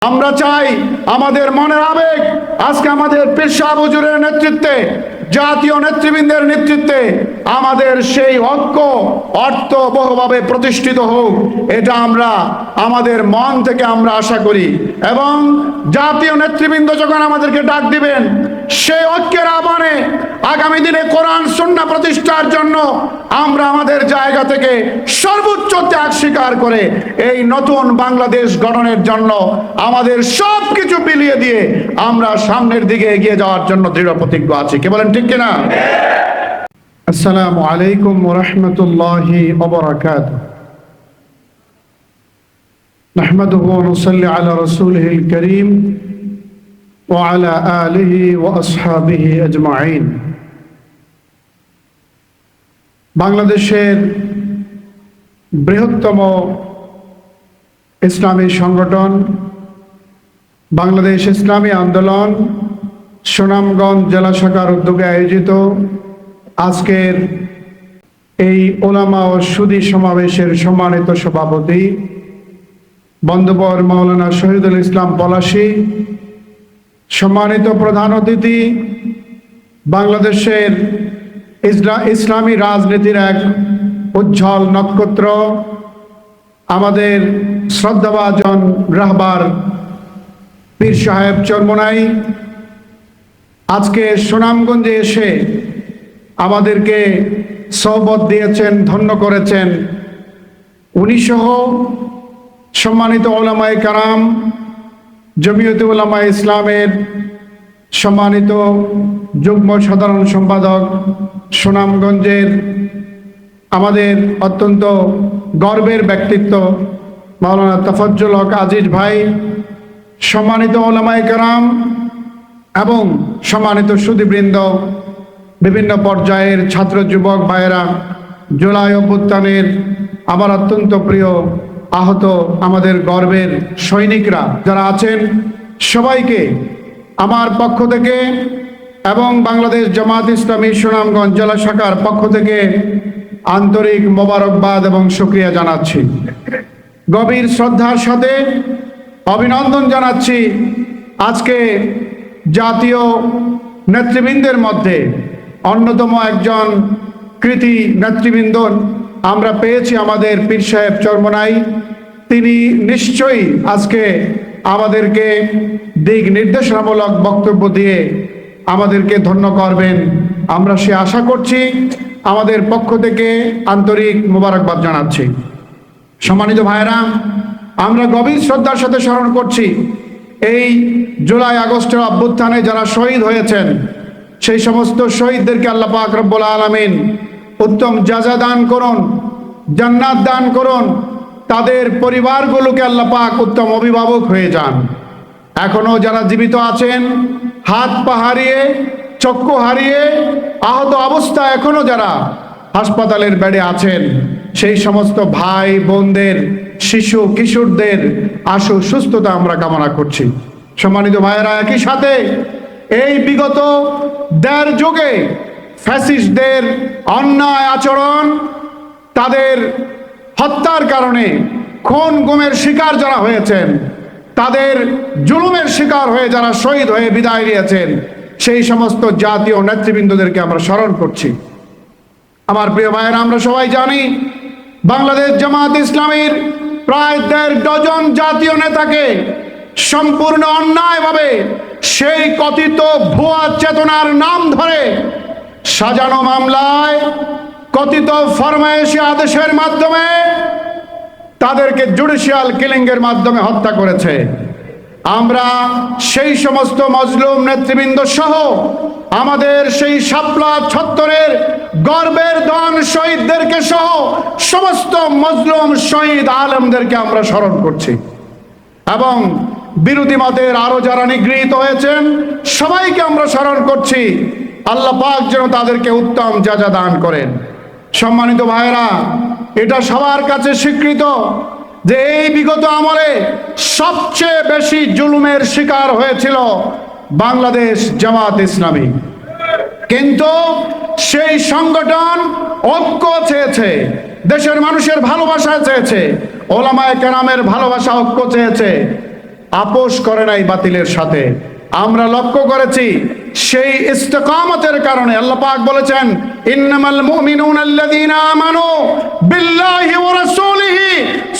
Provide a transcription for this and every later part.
আমরা চাই আমাদের মনের আবেগ আজকে আমাদের পীর সাহেব হুজুরের নেতৃত্বে, জাতীয় নেতৃবৃন্দের নেতৃত্বে আমাদের সেই ঐক্য অর্থবহভাবে প্রতিষ্ঠিত হোক, এটা আমরা আমাদের মন থেকে আমরা আশা করি। এবং জাতীয় নেতৃবৃন্দ যখন আমাদেরকে ডাক দিবেন, সেই ঐক্যের আহ্বানে আগামী দিনে কোরআন সুন্নাহ প্রতিষ্ঠার জন্য আমরা আমাদের জায়গা থেকে সর্বোচ্চ ত্যাগ স্বীকার করে এই নতুন বাংলাদেশ গঠনের জন্য আমাদের সব কিছু বিলিয়ে দিয়ে আমরা সামনের দিকে এগিয়ে যাওয়ার জন্য দৃঢ় প্রতিজ্ঞ আছি। কে বলেন ঠিক কিনা? আসসালামু আলাইকুম ওয়া রাহমাতুল্লাহি ওয়া বারাকাতুহু। নাহমাদুহু ওয়া নুসাল্লি আলা রাসূলিহিল কারীম ওয়া আলা আলিহি ওয়া আসহাবিহি আজমাইন। বাংলাদেশের বৃহত্তম ইসলামী সংগঠন বাংলাদেশ ইসলামী আন্দোলন সুনামগঞ্জ জেলা শাখার উদ্যোগে আয়োজিত আজকের এই ওলামা ও সুদী সমাবেশের সম্মানিত সভাপতি বন্ধুবর মাওলানা শহীদুল ইসলাম পলাশী, সম্মানিত প্রধান অতিথি, বাংলাদেশের ইসলামী রাজনীতির এক উজ্জ্বল নক্ষত্র, আমাদের শ্রদ্ধাভাজন রাহবার পীর সাহেব চরমোনাই আজকে সুনামগঞ্জে এসে আমাদেরকে সহবত দিয়েছেন, ধন্য করেছেন। উনি সহ সম্মানিত ওলামায়ে কারাম, জমিয়তে উলামায়ে ইসলামের সম্মানিত যুগ্ম সাধারণ সম্পাদক, সুনামগঞ্জের আমাদের অত্যন্ত গর্বের ব্যক্তিত্ব মাওলানা তাফাজ্জুল হক আজিজ ভাই, সম্মানিত ওলামায়ে কেরাম এবং সম্মানিত সুধীবৃন্দ, বিভিন্ন পর্যায়ের ছাত্র যুবক ভাইয়েরা, জুলাই অভ্যুত্থানের আমার অত্যন্ত প্রিয় আহত আমাদের গর্বের সৈনিকরা যারা আছেন, সবাইকে আমার পক্ষ থেকে এবং বাংলাদেশ জামাত ইসলামী সুনামগঞ্জ জেলা শাখার পক্ষ থেকে আন্তরিক মোবারকবাদ এবং শুকরিয়া জানাচ্ছি। গভীর শ্রদ্ধার সাথে অভিনন্দন জানাচ্ছি। আজকে জাতীয় নেতৃবৃন্দের মধ্যে অন্যতম একজন কৃতি নেতৃবৃন্দ আমরা পেয়েছি আমাদের পীর সাহেব চরমোনাই। তিনি নিশ্চয়ই আজকে আমাদেরকে দিক নির্দেশনামূলক বক্তব্য দিয়ে আমাদেরকে ধন্য করবেন, আমরা সে আশা করছি। আমাদের পক্ষ থেকে আন্তরিক মোবারকবাদ জানাচ্ছি। সম্মানিত ভাইরা, আমরা গভীর শ্রদ্ধার সাথে স্মরণ করছি এই জুলাই আগস্টের অভ্যুত্থানে যারা শহীদ হয়েছেন, সেই সমস্ত শহীদদেরকে আল্লাহ পাক রব্বুল আলামিন উত্তম জাযা দান করুন, জান্নাত দান করুন। তাদের পরিবারগুলোকে আল্লাহ পাক উত্তম অভিভাবক হয়ে যান। এখনো যারা জীবিত আছেন, হাত পা হারিয়ে, চক্ষু হারিয়ে, আহত অবস্থায় এখনো যারা হাসপাতালের বেডে আছেন, সেই সমস্ত ভাই বোনদের, শিশু কিশোরদের আশু সুস্থতা আমরা কামনা করছি। সম্মানিত ভাইয়েরা, একই সাথে এই বিগত দেড় যুগে ফ্যাসিস্টদের অন্যায় আচরণ, তাদের হত্যার কারণে খুন গুমের শিকার যারা হয়েছেন, তাদের জুলুমের শিকার হয়ে যারা শহীদ হয়ে বিদায় নিয়েছেন, সেই সমস্ত জাতীয় নেতৃবৃন্দদেরকে আমরা স্মরণ করছি। আমার প্রিয় ভাইয়েরা, আমরা সবাই জানি বাংলাদেশ জামাত ইসলামীর প্রায় 1.5 ডজন জাতীয় নেতাকে সম্পূর্ণ অন্যায়ভাবে সেই কথিত ভুয়া চেতনার নাম ধরে সাজানো মামলায়, কথিত ফরমায়েশি আদেশের মাধ্যমে তাদেরকে জুডিশিয়াল কিলিংয়ের মাধ্যমে হত্যা করেছে। আমরা সেই সমস্ত মজলুম নেতৃবৃন্দ সহ আমাদের সেই শাপলা ছত্তরের গর্বের ধন শহীদদেরকে সহ সমস্ত মজলুম শহীদ আলেমদেরকে আমরা স্মরণ করছি এবং বিরোধী মতের আরো যারা নিগৃহীত হয়েছেন সবাইকে আমরা স্মরণ করছি। আল্লাহ পাক যেন তাদেরকে উত্তম জাযা দান করেন। সম্মানিত ভাইয়েরা, এটা সবার কাছে স্বীকৃত যে এই বিগত আমলে সবচেয়ে বেশি জুলুমের শিকার হয়েছিল বাংলাদেশ জামাত ইসলামী। কিন্তু সেই সংগঠন ঐক্য চেয়েছে, দেশের মানুষের ভালোবাসা চেয়েছে, ওলামায়ে কেরামের ভালোবাসা ঐক্য চেয়েছে। আপোষ করে নাই বাতিলের সাথে। আমরা লক্ষ্য করেছি সেই ইস্তেকামতের কারণে আল্লাহ পাক বলেছেন, ইন্নামাল মুমিনুনা আল্লাযীনা আমানু বিল্লাহি ওয়া রাসূলিহি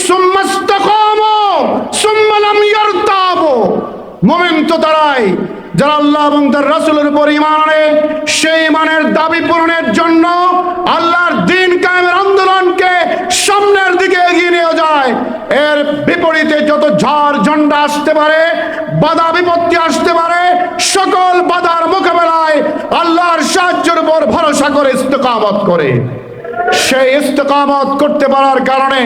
সুম্মা ইসতাকামু সুম্মা লাম ইয়ারতাবু। মুমিন তো তারাই যারা আল্লাহ এবং তার রাসূলের উপর ঈমান আনে, সেই ঈমানের দাবি পূরণের জন্য আল্লাহর দ্বীন কায়েমের আন্দোলনকে সামনের দিকে এগিয়ে নিয়ে যায়। এর বিপরীতে যত ঝড় ঝঞ্ঝা আসতে পারে, বাধা বিপত্তি আসতে পারে, সকল বাধার মোকাবেলায় আল্লাহর সাহায্যের উপর ভরসা করে ইস্তেকামত করে। সেই ইস্তেকামত করতে পারার কারণে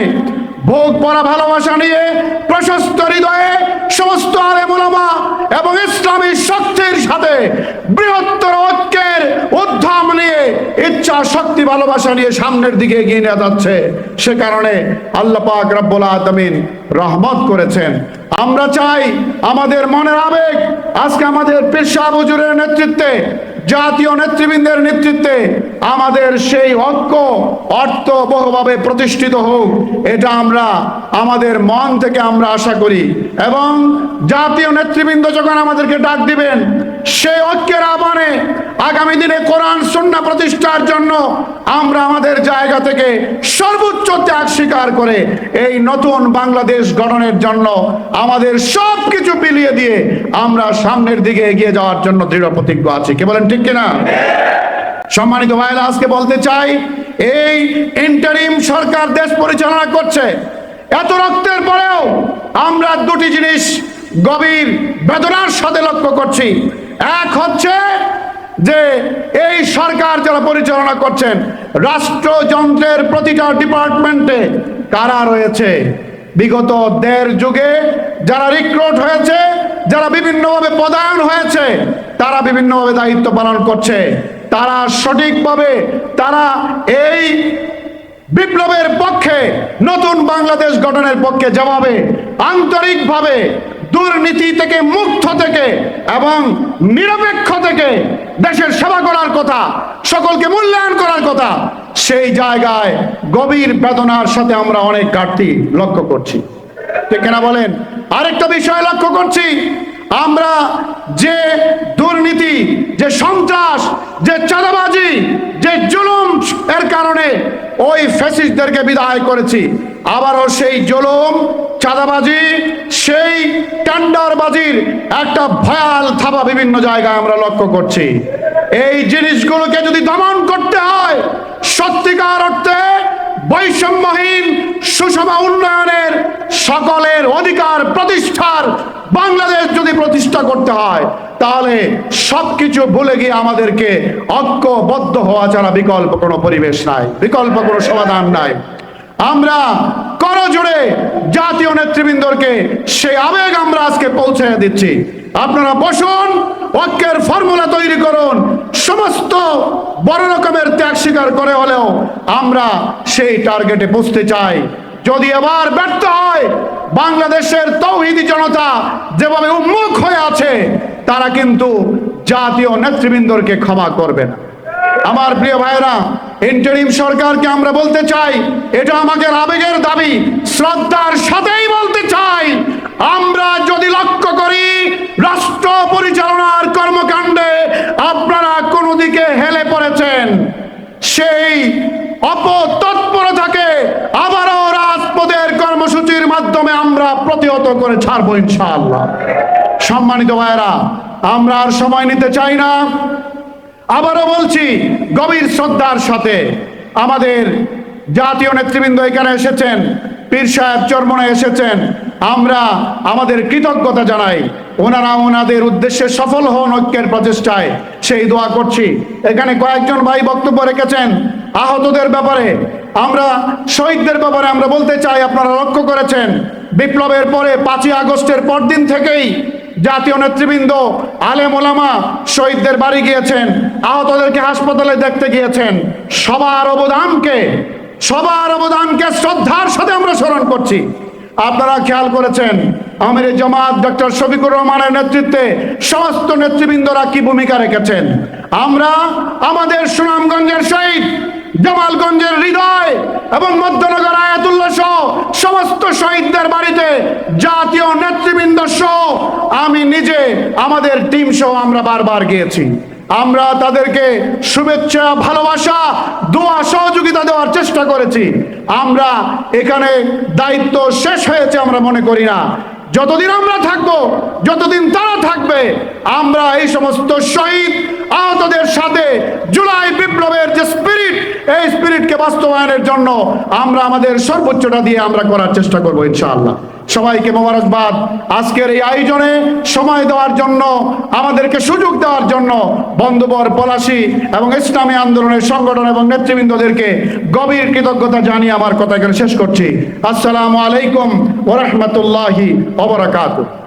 ভোগ পরা ভালোবাসা নিয়ে প্রশস্ত হৃদয়ে সমস্ত আলেম ওলামা এবং ইসলামী শক্তির সাথে বৃহত্তর ঐক্যের উদ্যম নিয়ে ইচ্ছা শক্তি ভালোবাসা নিয়ে সামনের দিকে এগিয়ে নিয়ে যাচ্ছে। সে কারণে আল্লাহ পাক রব্বুল আলামিন রহমত করেছেন। আমরা চাই আমাদের মনের আবেগ আজকে আমাদের পীর সাহেব হুজুরের নেতৃত্বে, জাতীয় নেতৃবৃন্দের নেতৃত্বে আমাদের সেই ঐক্য অর্থবহভাবে প্রতিষ্ঠিত হোক, এটা আমরা আমাদের মন থেকে আমরা আশা করি। এবং জাতীয় নেতৃবৃন্দ যখন আমাদেরকে ডাক দিবেন, সেই ঐক্যের আহ্বানে আগামী দিনে কোরআন সুন্নাহ প্রতিষ্ঠার জন্য আমরা আমাদের জায়গা থেকে সর্বোচ্চ ত্যাগ স্বীকার করে এই নতুন বাংলাদেশ গঠনের জন্য আমাদের সব কিছু বিলিয়ে দিয়ে আমরা সামনের দিকে এগিয়ে যাওয়ার জন্য দৃঢ় প্রতিজ্ঞ আছি। কে বলেন ঠিক কিনা? সম্মানিত ভাইরা, আজকে বলতে চাই, এই ইন্টারিম সরকার দেশ পরিচালনা করছে। এত রক্তের পরেও আমরা দুটি জিনিস গভীর বেদনার সাথে লক্ষ্য করছি। এক হচ্ছে যে এই সরকার যারা পরিচালনা করছেন, রাষ্ট্রযন্ত্রের প্রতিটা ডিপার্টমেন্টে কারা রয়েছে, বিগত দেড় যুগে যারা রিক্রুট হয়েছে, যারা বিভিন্নভাবে পদায়ন হয়েছে, তারা বিভিন্নভাবে দায়িত্ব পালন করছে। তারা সঠিকভাবে তারা এই বিপ্লবের পক্ষে, নতুন বাংলাদেশ গঠনের পক্ষে যেভাবে আন্তরিকভাবে দুর্নীতি থেকে মুক্ত থেকে এবং নিরপেক্ষ থেকে দেশের সেবা করার কথা, সকলকে মূল্যায়ন করার কথা, সেই জায়গায় গভীর বেদনার সাথে আমরা অনেক ঘাটতি লক্ষ্য করছি। ঠিক কিনা বলেন? আরেকটা বিষয় লক্ষ্য করছি, আমরা যে দুর্নীতি, যে সন্ত্রাস, যে চাঁদাবাজি, যে জুলুম এর কারণে ওই ফ্যাসিস্টদেরকে বিদায় করেছি, আবারও সেই জুলুম, চাঁদাবাজি, সেই টেন্ডারবাজির একটা ভয়াল থাবা বিভিন্ন জায়গায় আমরা লক্ষ্য করছি। এই জিনিসগুলোকে যদি দমন করতে হয়, সত্যিকার অর্থে বৈষম্যহীন সুষম উন্নয়নের, সকলের অধিকার প্রতিষ্ঠার বাংলাদেশ যদি প্রতিষ্ঠা করতে হয়, তাহলে সবকিছু ভুলে গিয়ে আমাদেরকে ঐক্যবদ্ধ হওয়া ছাড়া বিকল্প কোনো পরিবেশ নাই, বিকল্প কোনো সমাধান নাই। আমরা করজোড়ে জাতীয় নেতৃবৃন্দকে সেই আবেগ আমরা আজকে পৌঁছে দিচ্ছি। আপনারা বসুন, ঐক্যের ফর্মুলা তৈরি করুন, সমস্ত বড় রকমের ত্যাগ স্বীকার করে হলেও আমরা সেই টার্গেটে পৌঁছতে চাই। যদি এবার ব্যর্থ হয়, বাংলাদেশের তৌহিদি জনতা যেভাবে উন্মুখ হয়ে আছে, তারা কিন্তু জাতীয় নেতৃবৃন্দকে ক্ষমা করবে না। আমার প্রিয় ভাইরা, ইন্টারিম সরকারকে আমরা বলতে চাই, এটা আমাদের আবেগের দাবি, শ্রদ্ধার সাথেই বলতে চাই, আমরা যদি লক্ষ্য করি রাষ্ট্র পরিচালনার কর্মকাণ্ডে আপনারা কোন দিকে হেলে পড়েছেন, সেই অপতৎপরতাকে আবারও রাজপথের কর্মসূচির মাধ্যমে আমরা প্রতিহত করে ছাড়বো ইনশাআল্লাহ। সম্মানিত ভাইরা, আমরা আর সময় নিতে চাই না। আবারও বলছি, গভীর শ্রদ্ধার সাথে আমাদের জাতীয় নেতৃবৃন্দ এখানে এসেছেন, পীর সাহেব চরমনে এসেছেন, আমরা আমাদের কৃতজ্ঞতা জানাই। ওনারা ওনাদের উদ্দেশ্যে সফল হন ঐক্যের প্রচেষ্টায়, সেই দোয়া করছি। এখানে কয়েকজন ভাই বক্তব্য রেখেছেন আহতদের ব্যাপারে, আমরা শহীদদের ব্যাপারে আমরা বলতে চাই, আপনারা লক্ষ্য করেছেন বিপ্লবের পরে 5ই আগস্টের পরদিন থেকেই জাতীয় নেতৃবৃন্দ, আলেম ওলামা শহীদদের বাড়ি গিয়েছেন, আহতদেরকে হাসপাতালে দেখতে গিয়েছেন। সবার অবদানকে শ্রদ্ধার সাথে আমরা স্মরণ করছি। আপনারা খেয়াল করেছেন আমিরে জামাত ডক্টর শফিকুর রহমানের নেতৃত্বে সমস্ত নেতৃবৃন্দরা কি ভূমিকা রেখেছেন। আমরা আমাদের সুনামগঞ্জের শহীদ জামালগঞ্জের হৃদয় এবং মধ্যনগর আয়াতুল্লাহ সহ সমস্ত শহীদদের বাড়িতে জাতীয় নেতৃবৃন্দ সহ আমি নিজে, আমাদের টিম সহ আমরা বারবার গিয়েছি। আমরা তাদেরকে শুভেচ্ছা, ভালোবাসা, দোয়া, সহযোগিতা দেওয়ার চেষ্টা করেছি। আমরা এখানে দায়িত্ব শেষ হয়েছে আমরা মনে করি না। যতদিন আমরা থাকবো, যতদিন তারা থাকবে, আমরা এই সমস্ত শহীদ আহতদের সাথে জুলাই বিপ্লবের যে স্পিরিট, এই স্পিরিটকে বাস্তবায়নের জন্য আমরা আমাদের সর্বোচ্চটা দিয়ে আমরা করার চেষ্টা করবো ইনশাআল্লাহ। সবাইকে মোবারকবাদ। আজকের এই আয়োজনে সময় দেওয়ার জন্য, আমাদেরকে সুযোগ দেওয়ার জন্য বন্ধুবর, পলাশী এবং ইসলামী আন্দোলনের সংগঠন এবং নেতৃবৃন্দদেরকে গভীর কৃতজ্ঞতা জানিয়ে আমার কথা এখানে শেষ করছি। আসসালামু আলাইকুম ওয়া রাহমাতুল্লাহি ওয়া বারাকাতুহু।